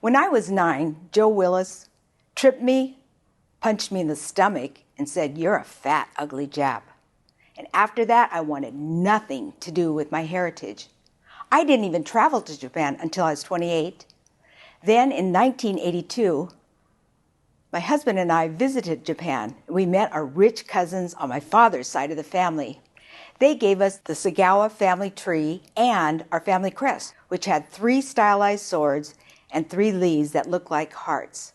When I was 9, Joe Willis tripped me, punched me in the stomach, and said, "You're a fat, ugly Jap." And after that, I wanted nothing to do with my heritage. I didn't even travel to Japan until I was 28. Then in 1982, my husband and I visited Japan. We met our rich cousins on my father's side of the family. They gave us the Tsugawa family tree and our family crest, which had 3 stylized swords and 3 leaves that looked like hearts.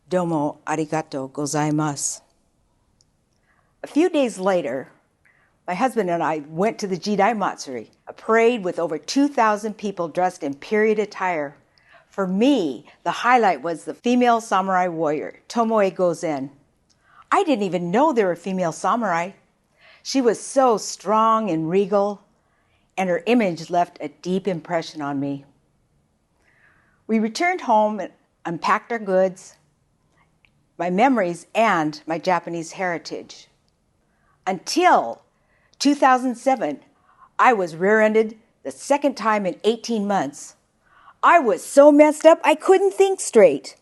Domo arigato gozaimasu. A few days later, my husband and I went to the Jidai Matsuri, a parade with over 2,000 people dressed in period attire. For me, the highlight was the female samurai warrior, Tomoe Gozen. I didn't even know there were female samurai. She was so strong and regal, and her image left a deep impression on me. We returned home and unpacked our goods, my memories, and my Japanese heritage. Until 2007, I was rear-ended the second time in 18 months. I was so messed up, I couldn't think straight.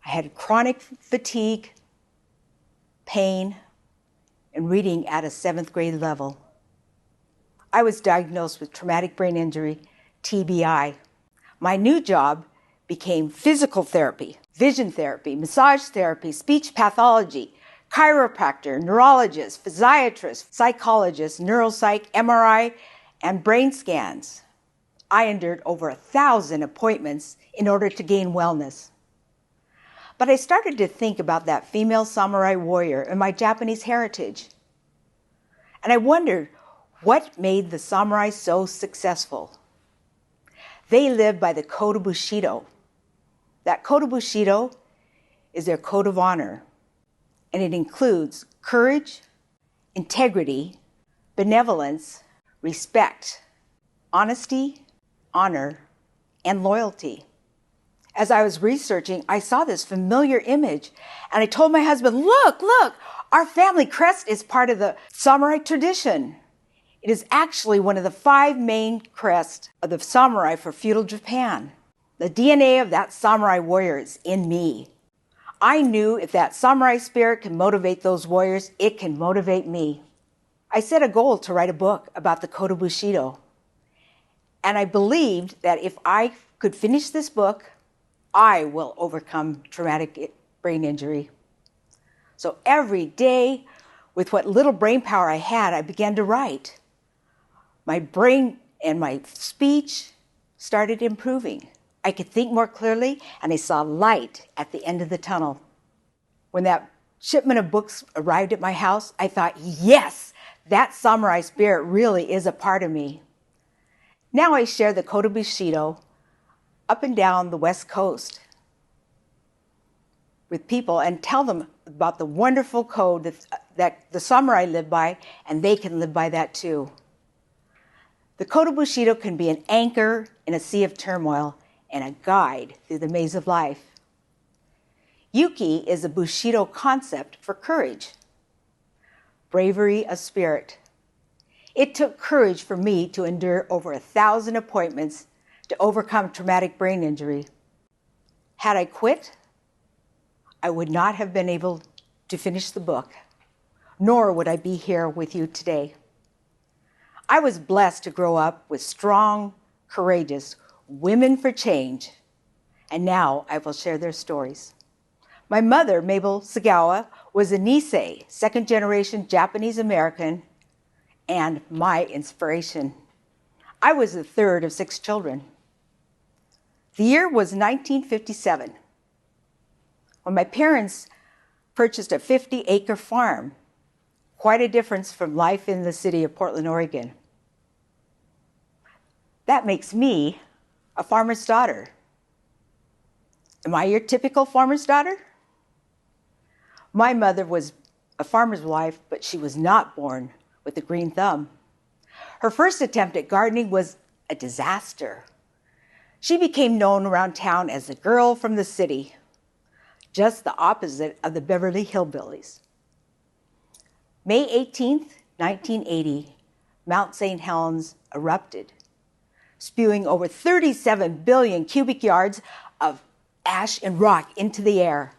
I had chronic fatigue, pain, and reading at a 7th grade level. I was diagnosed with traumatic brain injury, TBI. My new job became physical therapy, vision therapy, massage therapy, speech pathology, chiropractor, neurologist, physiatrist, psychologist, neuropsych, MRI, and brain scans. I endured over 1,000 appointments in order to gain wellness. But I started to think about that female samurai warrior and my Japanese heritage. And I wondered what made the samurai so successful. They lived by the code of Bushido. That code of Bushido is their code of honor, and it includes courage, integrity, benevolence, respect, honesty, honor, and loyalty. As I was researching, I saw this familiar image, and I told my husband, look, our family crest is part of the samurai tradition. It is actually one of the 5 main crests of the samurai for feudal Japan. The DNA of that samurai warrior is in me. I knew if that samurai spirit can motivate those warriors, it can motivate me. I set a goal to write a book about the code of Bushido. And I believed that if I could finish this book, I will overcome traumatic brain injury. So every day, with what little brain power I had, I began to write. My brain and my speech started improving. I could think more clearly, and I saw light at the end of the tunnel. When that shipment of books arrived at my house, I thought, yes, that samurai spirit really is a part of me. Now I share the code of Bushido up and down the West Coast with people and tell them about the wonderful code that the samurai live by, and they can live by that too. The code of Bushido can be an anchor in a sea of turmoil and a guide through the maze of life. Yuki is a Bushido concept for courage, bravery of spirit. It took courage for me to endure over 1,000 appointments to overcome traumatic brain injury. Had I quit, I would not have been able to finish the book, nor would I be here with you today. I was blessed to grow up with strong, courageous women for change, and now I will share their stories. My mother, Mabel Tsugawa, was a Nisei, 2nd-generation Japanese American, and my inspiration. I was the 3rd of 6 children. The year was 1957, when my parents purchased a 50-acre farm, quite a difference from life in the city of Portland, Oregon. That makes me a farmer's daughter. Am I your typical farmer's daughter? My mother was a farmer's wife, but she was not born with a green thumb. Her first attempt at gardening was a disaster. She became known around town as the girl from the city, just the opposite of the Beverly Hillbillies. May 18th, 1980, Mount St. Helens erupted, spewing over 37 billion cubic yards of ash and rock into the air.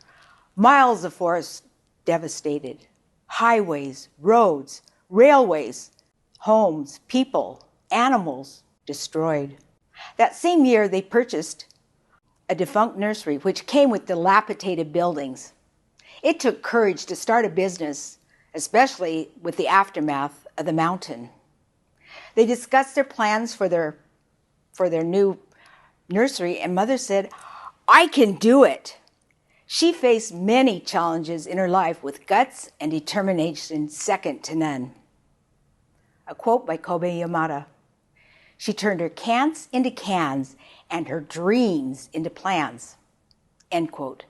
Miles of forest devastated. Highways, roads, railways, homes, people, animals destroyed. That same year, they purchased a defunct nursery, which came with dilapidated buildings. It took courage to start a business, especially with the aftermath of the mountain. They discussed their plans for their new nursery, and Mother said, "I can do it." She faced many challenges in her life with guts and determination second to none. A quote by Kobe Yamada. She turned her can'ts into cans and her dreams into plans. End quote.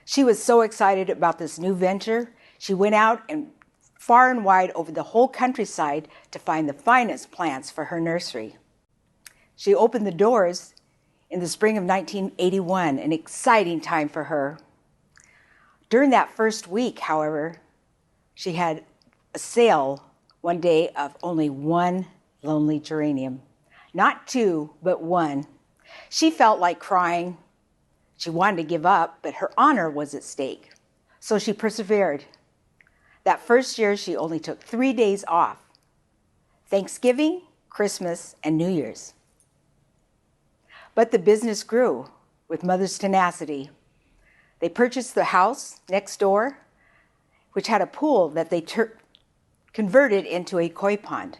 She was so excited about this new venture, she went out and far and wide over the whole countryside to find the finest plants for her nursery. She opened the doors in the spring of 1981, an exciting time for her. During that first week, however, she had a sale one day of only one lonely geranium. Not two, but one. She felt like crying. She wanted to give up, but her honor was at stake. So she persevered. That first year, she only took 3 days off: Thanksgiving, Christmas, and New Year's. But the business grew with Mother's tenacity. They purchased the house next door, which had a pool that they converted into a koi pond.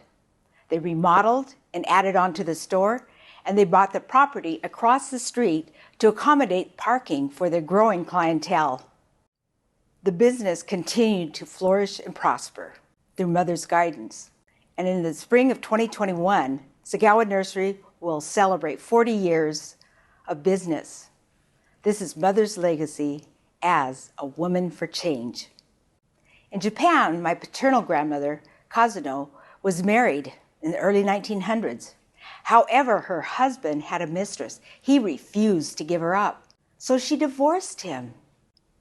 They remodeled and added on to the store, and they bought the property across the street to accommodate parking for their growing clientele. The business continued to flourish and prosper through Mother's guidance. And in the spring of 2021, Tsugawa Nursery will celebrate 40 years of business. This is Mother's legacy as a woman for change. In Japan, my paternal grandmother, Kazuno, was married in the early 1900s. However, her husband had a mistress. He refused to give her up, so she divorced him.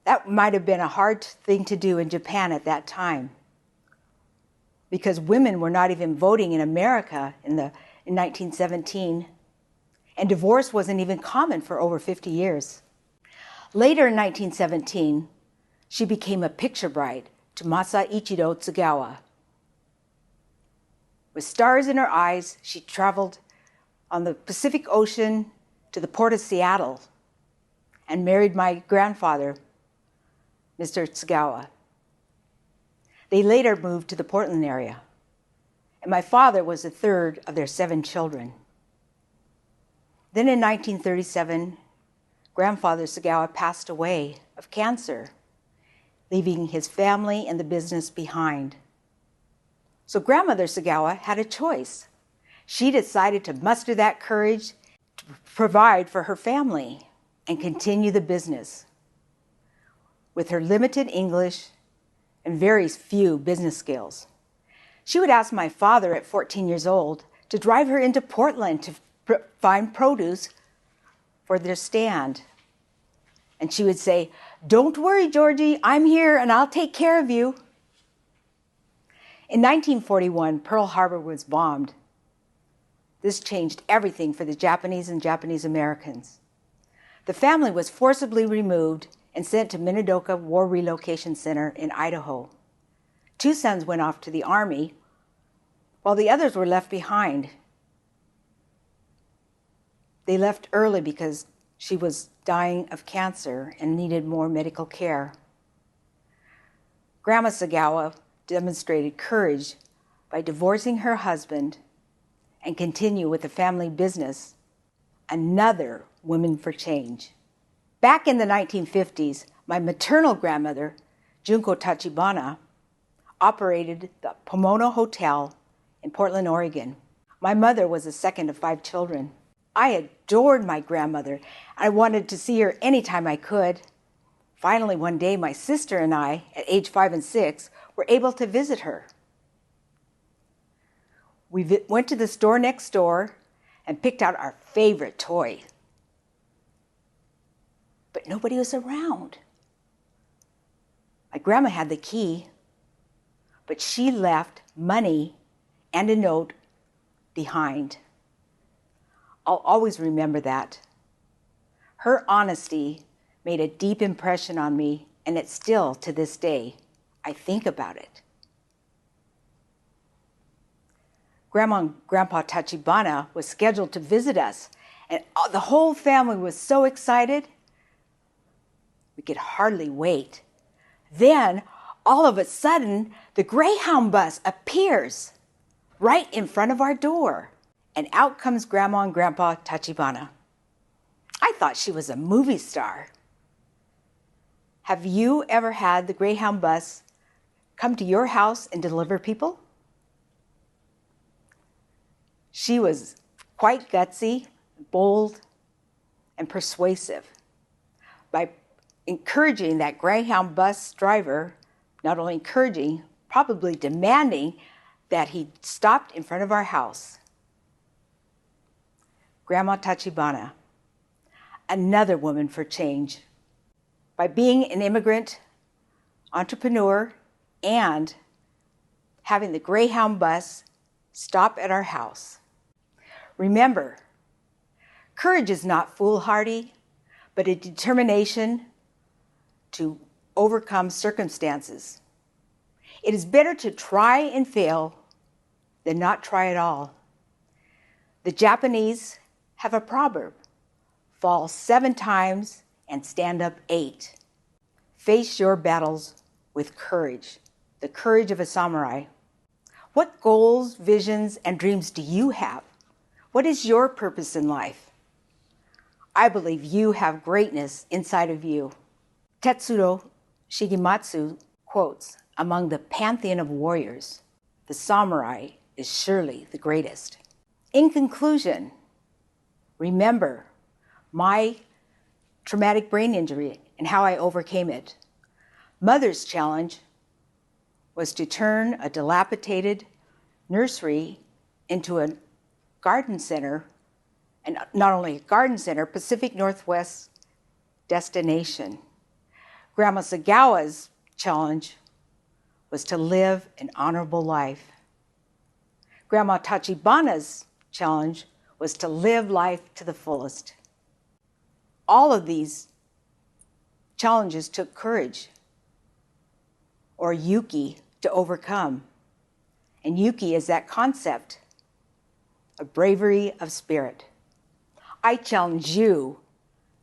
That might have been a hard thing to do in Japan at that time, because women were not even voting in America in 1917, and divorce wasn't even common for over 50 years. Later in 1917, she became a picture bride to Masaichiro Tsugawa. With stars in her eyes, she traveled on the Pacific Ocean to the port of Seattle and married my grandfather, Mr. Tsugawa. They later moved to the Portland area, and my father was the third of their 7 children. Then in 1937, Grandfather Tsugawa passed away of cancer, leaving his family and the business behind. So Grandmother Tsugawa had a choice. She decided to muster that courage to provide for her family and continue the business. With her limited English and very few business skills, she would ask my father at 14 years old to drive her into Portland to find produce for their stand. And she would say, "Don't worry, Georgie, I'm here and I'll take care of you." In 1941, Pearl Harbor was bombed. This changed everything for the Japanese and Japanese Americans. The family was forcibly removed and sent to Minidoka War Relocation Center in Idaho. 2 sons went off to the Army, while the others were left behind. They left early because she was dying of cancer and needed more medical care. Grandma Tsugawa demonstrated courage by divorcing her husband and continue with the family business, another woman for change. Back in the 1950s, my maternal grandmother, Junko Tachibana, operated the Pomona Hotel in Portland, Oregon. My mother was the second of 5 children. I adored my grandmother. I wanted to see her anytime I could. Finally, one day, my sister and I, at age 5 and 6, were able to visit her. We went to the store next door and picked out our favorite toy. But nobody was around. My grandma had the key, but she left money and a note behind. I'll always remember that. Her honesty made a deep impression on me, and it's still, to this day, I think about it. Grandma and Grandpa Tachibana was scheduled to visit us, and the whole family was so excited, we could hardly wait. Then, all of a sudden, the Greyhound bus appears right in front of our door, and out comes Grandma and Grandpa Tachibana. I thought she was a movie star. Have you ever had the Greyhound bus come to your house and deliver people? She was quite gutsy, bold, and persuasive. By encouraging that Greyhound bus driver, not only encouraging, probably demanding that he stopped in front of our house. Grandma Tachibana, another woman for change. By being an immigrant, entrepreneur, and having the Greyhound bus stop at our house. Remember, courage is not foolhardy, but a determination to overcome circumstances. It is better to try and fail than not try at all. The Japanese have a proverb, fall 7 times and stand up 8. Face your battles with courage, the courage of a samurai. What goals, visions, and dreams do you have? What is your purpose in life? I believe you have greatness inside of you. Tetsuro Shigematsu quotes, "Among the pantheon of warriors, the samurai is surely the greatest." In conclusion, remember my traumatic brain injury and how I overcame it. Mother's challenge was to turn a dilapidated nursery into a garden center, and not only a garden center, Pacific Northwest destination. Grandma Tsugawa's challenge was to live an honorable life. Grandma Tachibana's challenge was to live life to the fullest. All of these challenges took courage, or yuki, to overcome. And yuki is that concept of bravery of spirit. I challenge you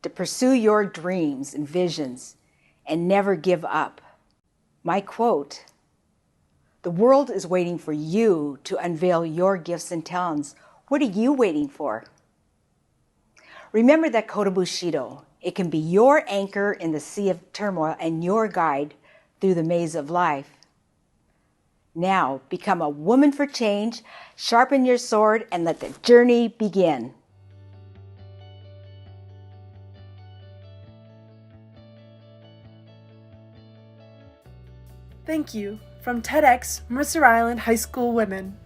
to pursue your dreams and visions and never give up. My quote, "The world is waiting for you to unveil your gifts and talents. What are you waiting for?" Remember that Kodo Bushido. It can be your anchor in the sea of turmoil and your guide through the maze of life. Now, become a woman for change, sharpen your sword, and let the journey begin. Thank you from TedX Mercer Island High School Women.